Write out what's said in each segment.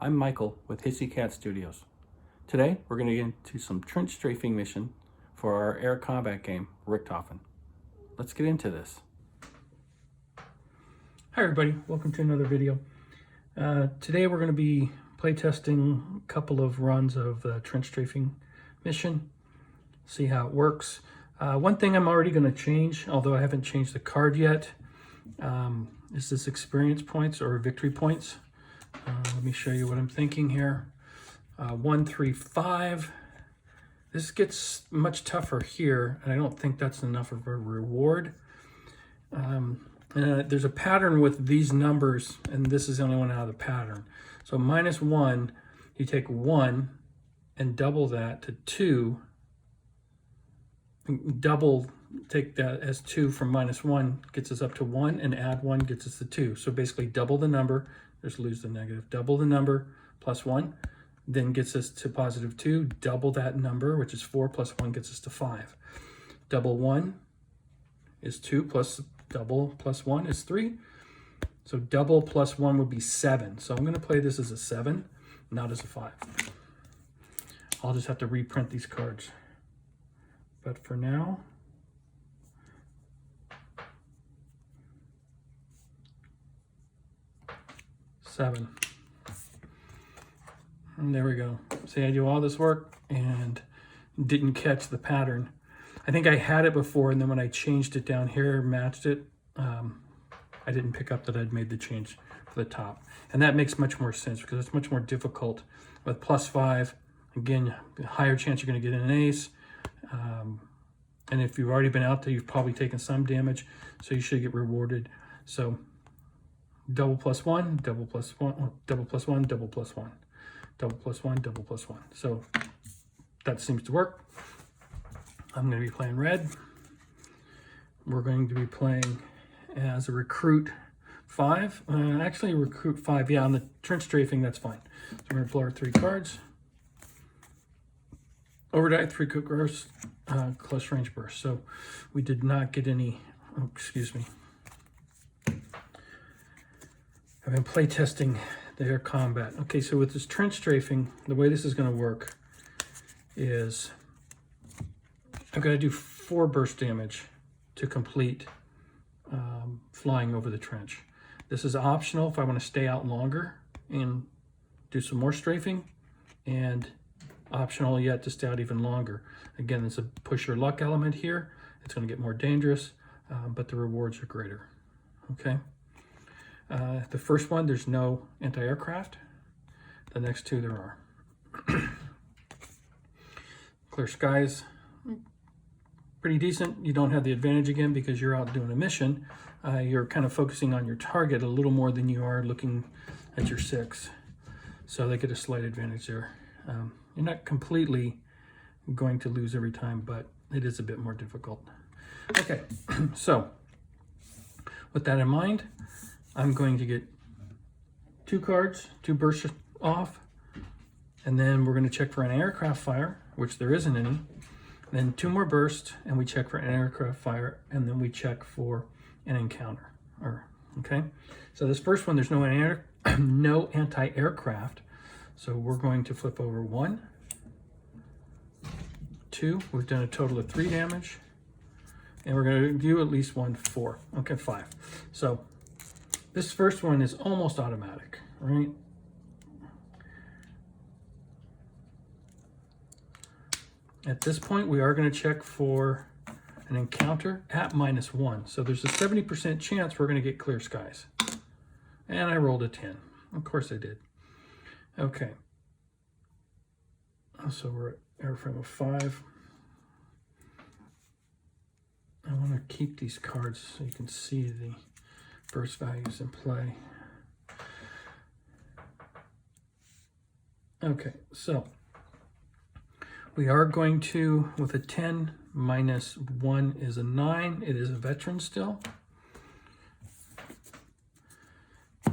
I'm Michael with Hissy Cat Studios. Today we're going to get into some trench strafing mission for our air combat game, Richthofen. Let's get into this. Hi everybody, welcome to another video. Today we're going to be playtesting a couple of runs of the trench strafing mission, see how it works. One thing I'm already going to change, although I haven't changed the card yet, is this experience points or victory points. Let me show you what I'm thinking here. 1, 3, 5. This gets much tougher here, and I don't think that's enough of a reward. There's a pattern with these numbers, and this is the only one out of the pattern. So -1, you take 1 and double that to 2. Take that as 2 from -1 gets us up to 1, and add 1 gets us to 2. So basically double the number, just lose the negative, double the number plus 1, then gets us to +2, double that number, which is 4 plus 1 gets us to 5. Double 1 is 2 plus double plus 1 is 3. So double plus 1 would be 7. So I'm going to play this as a 7, not as a 5. I'll just have to reprint these cards. But for now, seven. And there we go. See, I do all this work and didn't catch the pattern. I think I had it before, and then when I changed it down here, matched it, I didn't pick up that I'd made the change for the top. And that makes much more sense because it's much more difficult. With +5, again, higher chance you're going to get an ace. And if you've already been out there, you've probably taken some damage, so you should get rewarded. So double plus 1, double plus 1, double plus 1, double plus 1, double plus 1, double plus 1. So that seems to work. I'm going to be playing red. We're going to be playing as a recruit 5. Actually, recruit 5. Yeah, on the trench strafing, that's fine. So we're going to pull our 3 cards. Overdrive, 3 quick bursts, close range burst. So we did not get any, oh, excuse me. I've been playtesting the air combat. Okay, so with this trench strafing, the way this is going to work is I've got to do 4 burst damage to complete flying over the trench. This is optional if I want to stay out longer and do some more strafing, and optional yet to stay out even longer. Again, there's a push your luck element here. It's going to get more dangerous, but the rewards are greater. Okay. The first one, there's no anti-aircraft. The next 2, there are. Clear skies, pretty decent. You don't have the advantage again because you're out doing a mission. You're kind of focusing on your target a little more than you are looking at your 6. So they get a slight advantage there. You're not completely going to lose every time, but it is a bit more difficult. Okay, so with that in mind, I'm going to get 2 cards, 2 bursts off, and then we're going to check for an aircraft fire, which there isn't any. Then 2 more bursts, and we check for an aircraft fire, and then we check for an encounter. Okay, so this first one, there's no anti-aircraft, so we're going to flip over 1, 2. We've done a total of 3 damage, and we're going to do at least 1, 4. Okay, 5. So this first one is almost automatic, right? At this point, we are going to check for an encounter at -1. So there's a 70% chance we're going to get clear skies. And I rolled a 10. Of course I did. Okay. So we're at airframe of 5. I want to keep these cards so you can see the burst values in play. Okay, so we are going to, with a 10, -1 is a 9. It is a veteran still.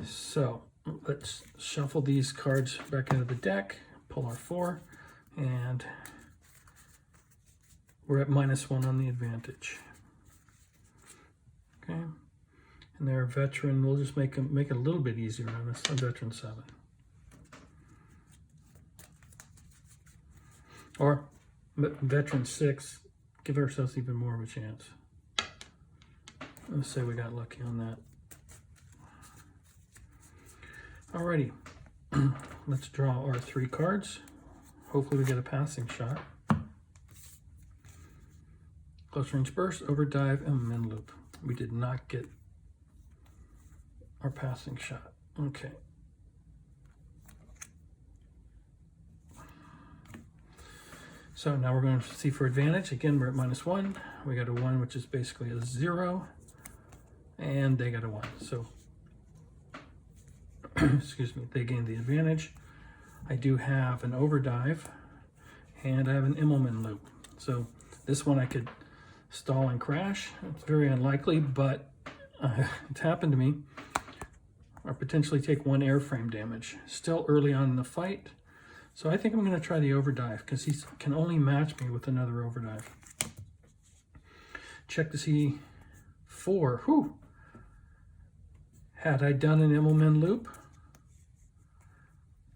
So let's shuffle these cards back into the deck, pull our 4, and we're at -1 on the advantage. Okay, and they're a veteran. We'll just make it a little bit easier on us, a veteran 7. Or veteran 6, give ourselves even more of a chance. Let's say we got lucky on that. Alrighty, let's draw our 3 cards. Hopefully we get a passing shot. Close range burst, overdive, and min loop. We did not get our passing shot. Okay. So now we're going to see for advantage. Again, we're at -1. We got a 1, which is basically a 0. And they got a 1. So, excuse me, they gained the advantage. I do have an overdrive, and I have an Immelman loop. So this one I could stall and crash. It's very unlikely, but it's happened to me. Or potentially take 1 airframe damage. Still early on in the fight. So I think I'm going to try the overdive because he can only match me with another overdive. Check to see 4. Whew. Had I done an Immelman loop,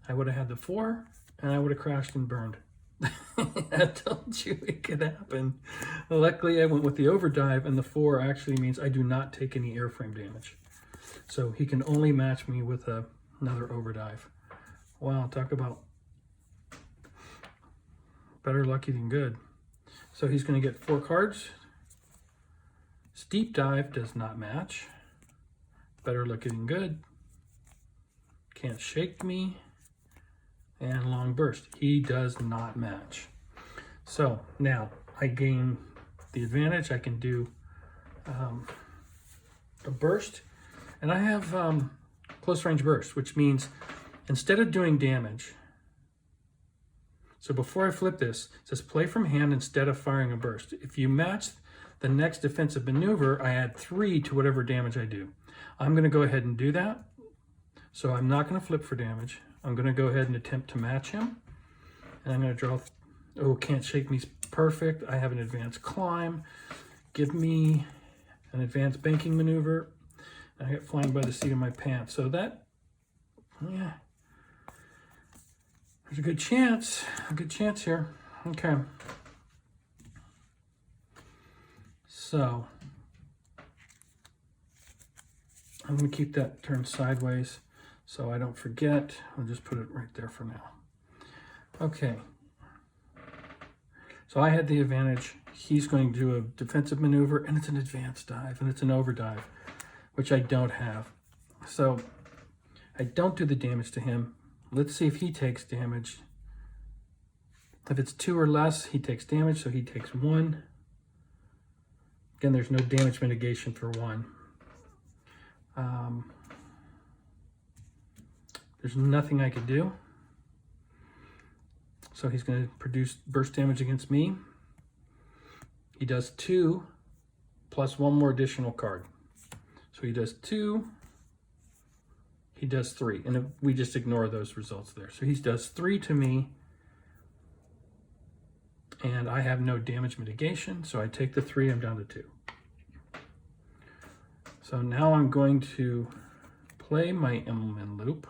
I would have had the 4 and I would have crashed and burned. I told you it could happen. Luckily I went with the overdive, and the 4 actually means I do not take any airframe damage. So he can only match me with another overdrive. Wow, talk about better lucky than good. So he's going to get 4 cards. Steep dive does not match. Better lucky than good. Can't shake me. And long burst. He does not match. So now I gain the advantage. I can do a burst. And I have close range burst, which means instead of doing damage, so before I flip this, it says play from hand instead of firing a burst. If you match the next defensive maneuver, I add 3 to whatever damage I do. I'm going to go ahead and do that. So I'm not going to flip for damage. I'm going to go ahead and attempt to match him. And I'm going to draw, oh, can't shake me's perfect. I have an advanced climb. Give me an advanced banking maneuver. I get flying by the seat of my pants. So that, yeah, there's a good chance here. Okay. So I'm going to keep that turned sideways so I don't forget. I'll just put it right there for now. Okay. So I had the advantage. He's going to do a defensive maneuver, and it's an advanced dive, and it's an overdive, which I don't have. So I don't do the damage to him. Let's see if he takes damage. If it's 2 or less, he takes damage, so he takes 1. Again, there's no damage mitigation for 1. There's nothing I could do. So he's going to produce burst damage against me. He does 2 plus 1 more additional card. So he does 2, he does 3, and we just ignore those results there. So he does 3 to me, and I have no damage mitigation, so I take the 3, I'm down to 2. So now I'm going to play my Immelman loop.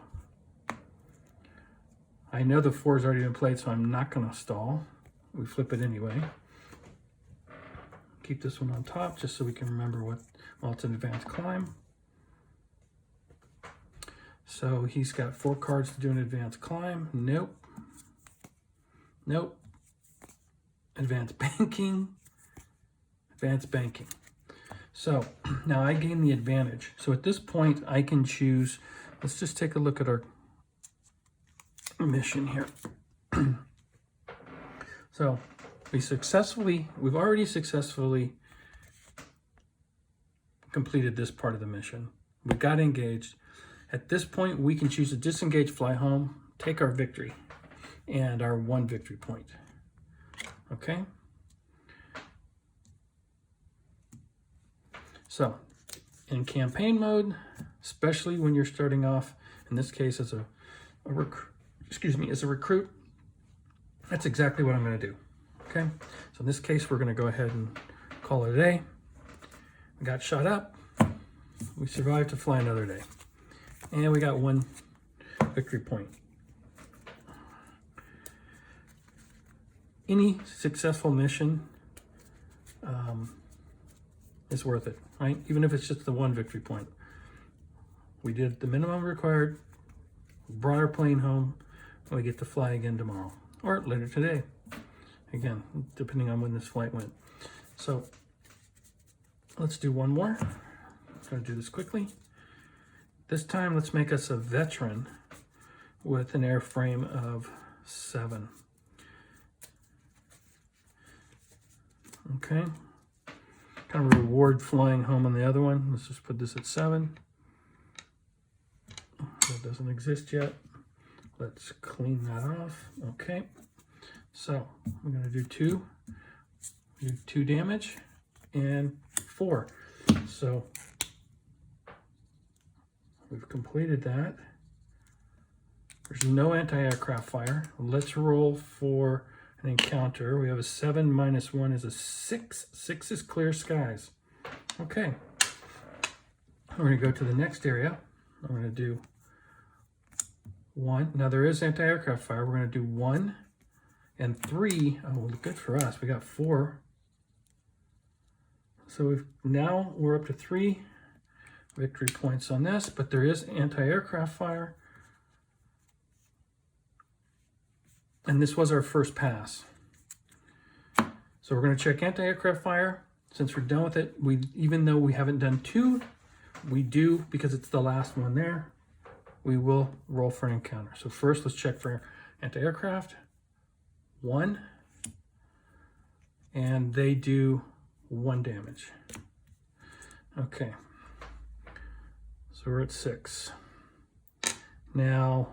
I know the 4 has already been played, so I'm not going to stall. We flip it anyway. Keep this one on top just so we can remember what, well, it's an advanced climb. So he's got 4 cards to do an advanced climb. Nope. Nope. Advanced banking. Advanced banking. So now I gain the advantage. So at this point I can choose, let's just take a look at our mission here. So we've already successfully completed this part of the mission. We got engaged. At this point, we can choose to disengage, fly home, take our victory, and our 1 victory point. Okay? So, in campaign mode, especially when you're starting off, in this case as a recruit, that's exactly what I'm going to do. Okay? So in this case, we're going to go ahead and call it a day. We got shot up. We survived to fly another day. And we got 1 victory point. any successful mission is worth it, right? Even if it's just the 1 victory point. We did the minimum required, brought our plane home, and we get to fly again tomorrow or later today. Again, depending on when this flight went. So let's do one more. I'm going to do this quickly. This time, let's make us a veteran with an airframe of 7. Okay. Kind of reward flying home on the other one. Let's just put this at 7. That doesn't exist yet. Let's clean that off. Okay. So I'm going to do 2. Do 2 damage and 4. So we've completed that. There's no anti-aircraft fire. Let's roll for an encounter. We have a 7 minus 1 is a 6. 6 is clear skies. Okay. We're going to go to the next area. I'm going to do 1. Now there is anti-aircraft fire. We're going to do 1 and 3. Oh, good for us. We got 4. So now we're up to 3 victory points on this, but there is anti-aircraft fire. And this was our first pass. So we're going to check anti-aircraft fire. Since we're done with it, even though we haven't done 2, we do, because it's the last one there, we will roll for an encounter. So first, let's check for anti-aircraft. 1. And they do 1 damage. Okay. So we're at 6. Now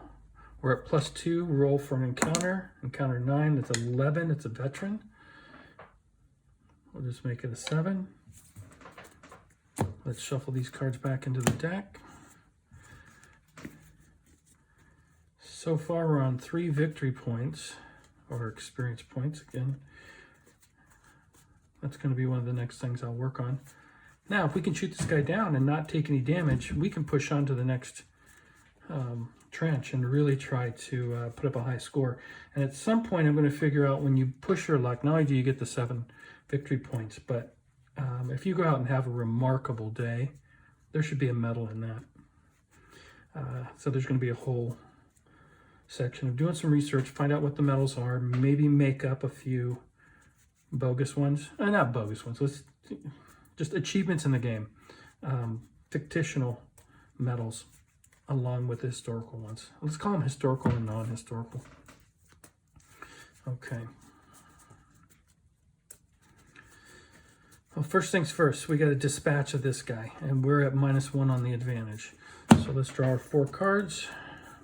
we're at +2. Roll for an encounter. Encounter 9. That's 11. It's a veteran. We'll just make it a 7. Let's shuffle these cards back into the deck. So far, we're on 3 victory points, or experience points again. That's going to be one of the next things I'll work on. Now, if we can shoot this guy down and not take any damage, we can push on to the next trench and really try to put up a high score. And at some point, I'm going to figure out when you push your luck, not only do you get the 7 victory points, but if you go out and have a remarkable day, there should be a medal in that. So there's going to be a whole section of doing some research, find out what the medals are, maybe make up a few bogus ones. Not bogus ones, let's just achievements in the game. Fictional medals along with the historical ones. Let's call them historical and non-historical. Okay. Well, first things first, we got a dispatch of this guy, and we're at -1 on the advantage. So let's draw our 4 cards.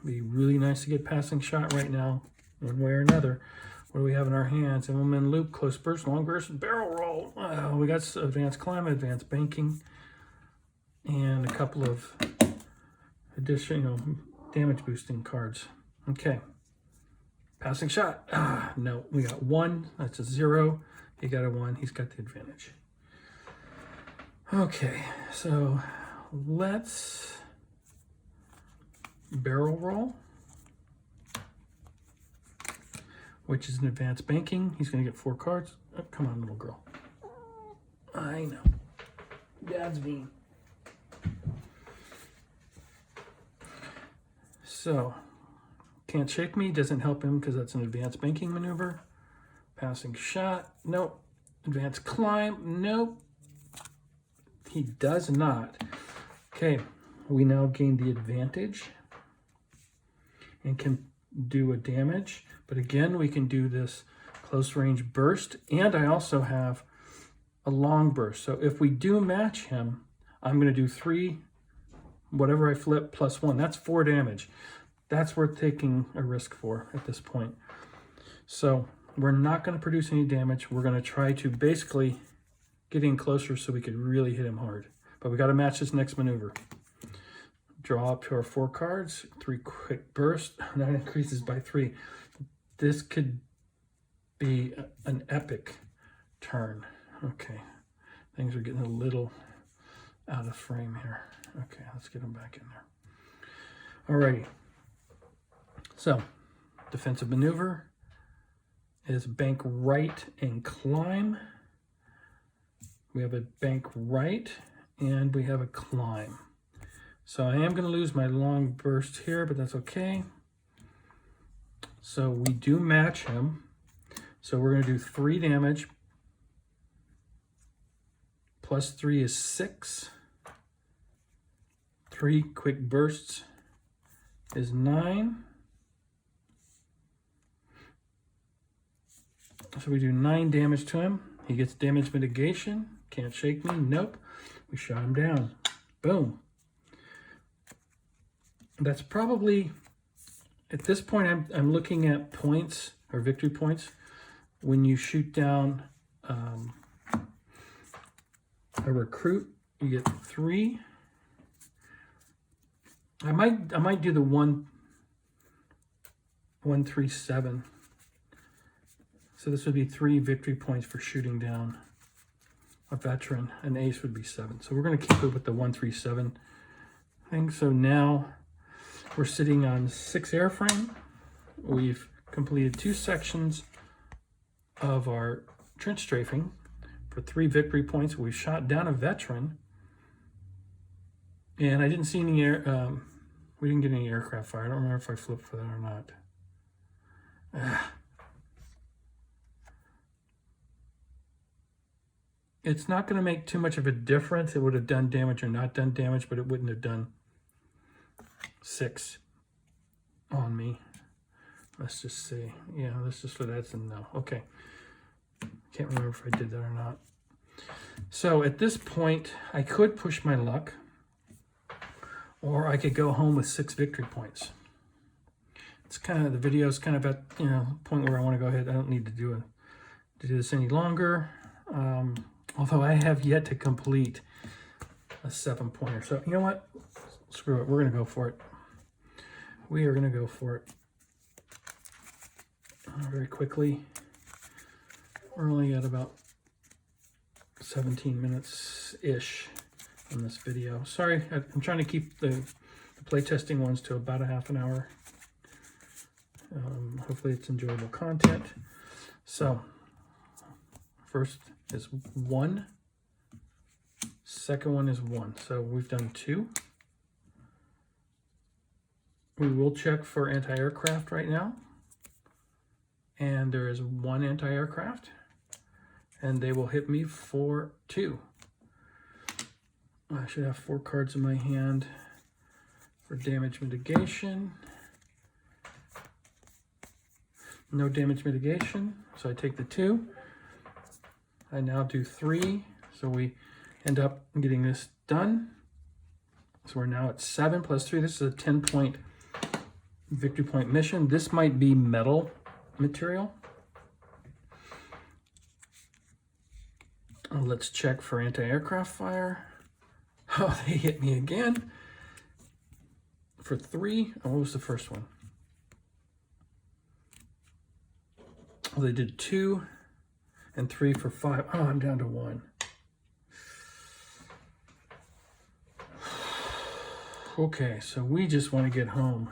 Be really nice to get passing shot right now, one way or another. What do we have in our hands? Implement loop, close burst, long burst, barrel roll. We got advanced climb, advanced banking, and a couple of additional damage boosting cards. Okay, passing shot. No, we got 1. That's a 0. He got a 1. He's got the advantage. Okay, so let's barrel roll, which is an advanced banking. He's going to get 4 cards. Oh, come on, little girl. I know. Dad's mean. So, can't shake me. Doesn't help him because that's an advanced banking maneuver. Passing shot. Nope. Advanced climb. Nope. He does not. Okay. We now gain the advantage and can do a damage. But again, we can do this close range burst. And I also have a long burst. So if we do match him, I'm going to do 3, whatever I flip, +1. That's 4 damage. That's worth taking a risk for at this point. So we're not going to produce any damage. We're going to try to basically get in closer so we could really hit him hard. But we got to match this next maneuver. Draw up to our 4 cards, 3 quick bursts. That increases by 3. This could be an epic turn. Okay, things are getting a little out of frame here. Okay, let's get them back in there. Alrighty. So, defensive maneuver. is bank right and climb. We have a bank right and we have a climb. So I am going to lose my long burst here, but that's okay. So we do match him. So we're going to do 3 damage. Plus 3 is 6. 3 quick bursts is 9. So we do 9 damage to him. He gets damage mitigation. Can't shake me. Nope. We shot him down. Boom. That's probably, at this point, I'm looking at points or victory points. When you shoot down a recruit, you get 3. I might do the 137. So this would be 3 victory points for shooting down a veteran. An ace would be 7. So we're going to keep it with the 137 thing. So now we're sitting on 6 airframe. We've completed 2 sections of our trench strafing for 3 victory points. We've shot down a veteran. And I didn't see any we didn't get any aircraft fire. I don't remember if I flipped for that or not. It's not going to make too much of a difference. It would have done damage or not done damage, but it wouldn't have done 6 on me. Let's just see. Yeah, let's just let that in no. Okay. Can't remember if I did that or not. So at this point, I could push my luck, or I could go home with 6 victory points. It's kind of, the video is kind of at, you know, point where I want to go ahead. I don't need to do this any longer. Although I have yet to complete a 7-pointer. So you know what? Screw it. We're going to go for it. We are going to go for it very quickly. We're only at about 17 minutes-ish in this video. Sorry, I'm trying to keep the playtesting ones to about a half an hour. Hopefully it's enjoyable content. So, first is 1. Second one is 1. So we've done 2. We will check for anti-aircraft right now. And there is 1 anti-aircraft. And they will hit me for 2. I should have 4 cards in my hand for damage mitigation. No damage mitigation, so I take the 2. I now do 3, so we end up getting this done. So we're now at 7 plus 3. This is a 10-point victory point mission. This might be metal material. Let's check for anti-aircraft fire. Oh, they hit me again for 3. Oh, what was the first one? Well, they did 2 and 3 for 5. Oh, I'm down to 1. Okay, so we just want to get home.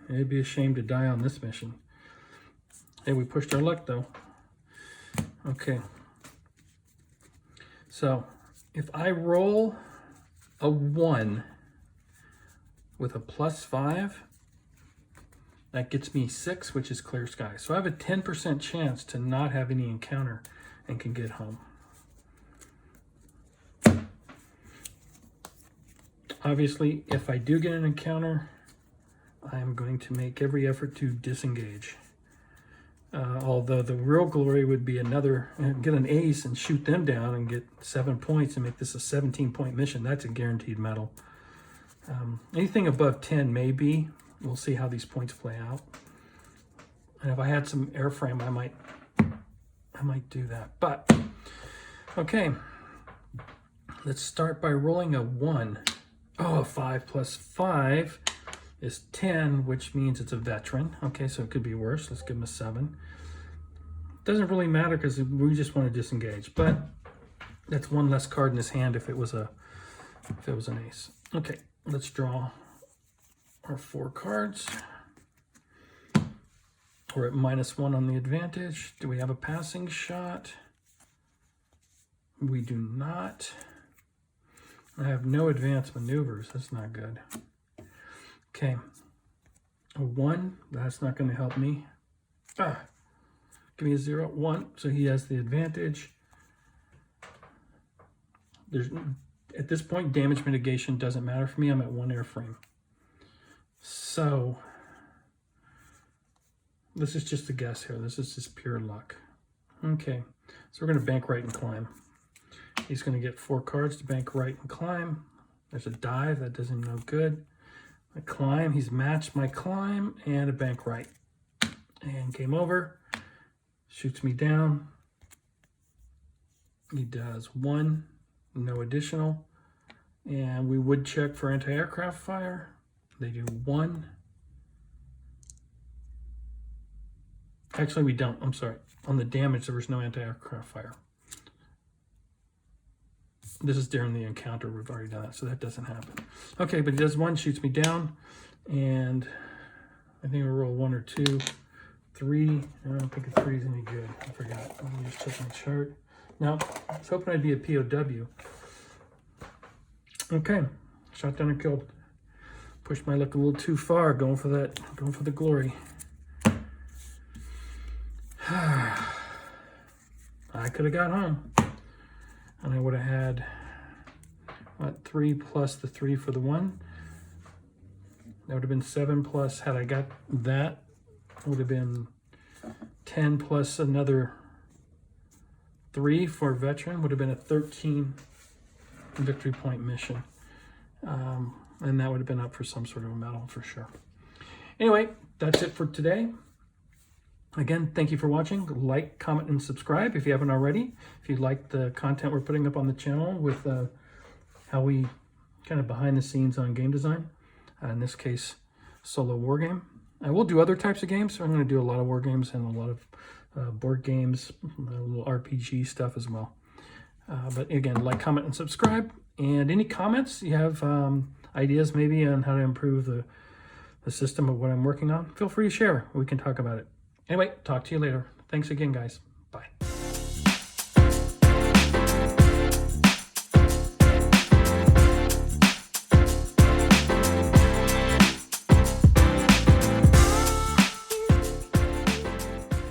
It'd be a shame to die on this mission. Hey, we pushed our luck though. Okay. So, if I roll a 1 with a +5, that gets me 6, which is clear sky. So I have a 10% chance to not have any encounter and can get home. Obviously, if I do get an encounter, I'm going to make every effort to disengage. Although the real glory would be get an ace and shoot them down and get 7 points and make this a 17-point mission. That's a guaranteed medal. Anything above 10 maybe. We'll see how these points play out. And if I had some airframe, I might do that. But okay, let's start by rolling a 1. Oh, a 5 plus 5 is 10, which means it's a veteran. Okay, so it could be worse. Let's give him a 7. Doesn't really matter because we just want to disengage. But that's 1 less card in his hand if it was an ace. Okay, let's draw our 4 cards. We're at -1 on the advantage. Do we have a passing shot? We do not. I have no advanced maneuvers. That's not good. Okay. A 1. That's not going to help me. Give me a 0. 1. So he has the advantage. There's, at this point, damage mitigation doesn't matter for me. I'm at 1 airframe. So this is just a guess here. This is just pure luck. Okay. So we're going to bank right and climb. He's going to get 4 cards to bank right and climb. There's a dive. That does him no good. A climb. He's matched my climb and a bank right. And game over. Shoots me down. He does 1. No additional. And we would check for anti-aircraft fire. They do 1. Actually, we don't. I'm sorry. On the damage, there was no anti-aircraft fire. This is during the encounter. We've already done that, so that doesn't happen. Okay, but he does 1, shoots me down, and I think we roll 1 or 2, 3. I don't think a 3 is any good. I forgot. Let me just check my chart. Now, I was hoping I'd be a POW. Okay, shot down and killed. Pushed my luck a little too far, going for that, going for the glory. I could have got home. And I would have had, what, 3 plus the 3 for the 1. That would have been 7 plus, had I got that, would have been 10 plus another 3 for veteran, would have been a 13 victory point mission. And that would have been up for some sort of a medal for sure. Anyway, that's it for today. Again, thank you for watching. Like, comment, and subscribe if you haven't already. If you like the content we're putting up on the channel with how we kind of behind the scenes on game design, in this case, solo war game. I will do other types of games. I'm going to do a lot of war games and a lot of board games, a little RPG stuff as well. But again, like, comment, and subscribe. And any comments you have, ideas maybe on how to improve the system of what I'm working on, feel free to share. We can talk about it. Anyway, talk to you later. Thanks again, guys.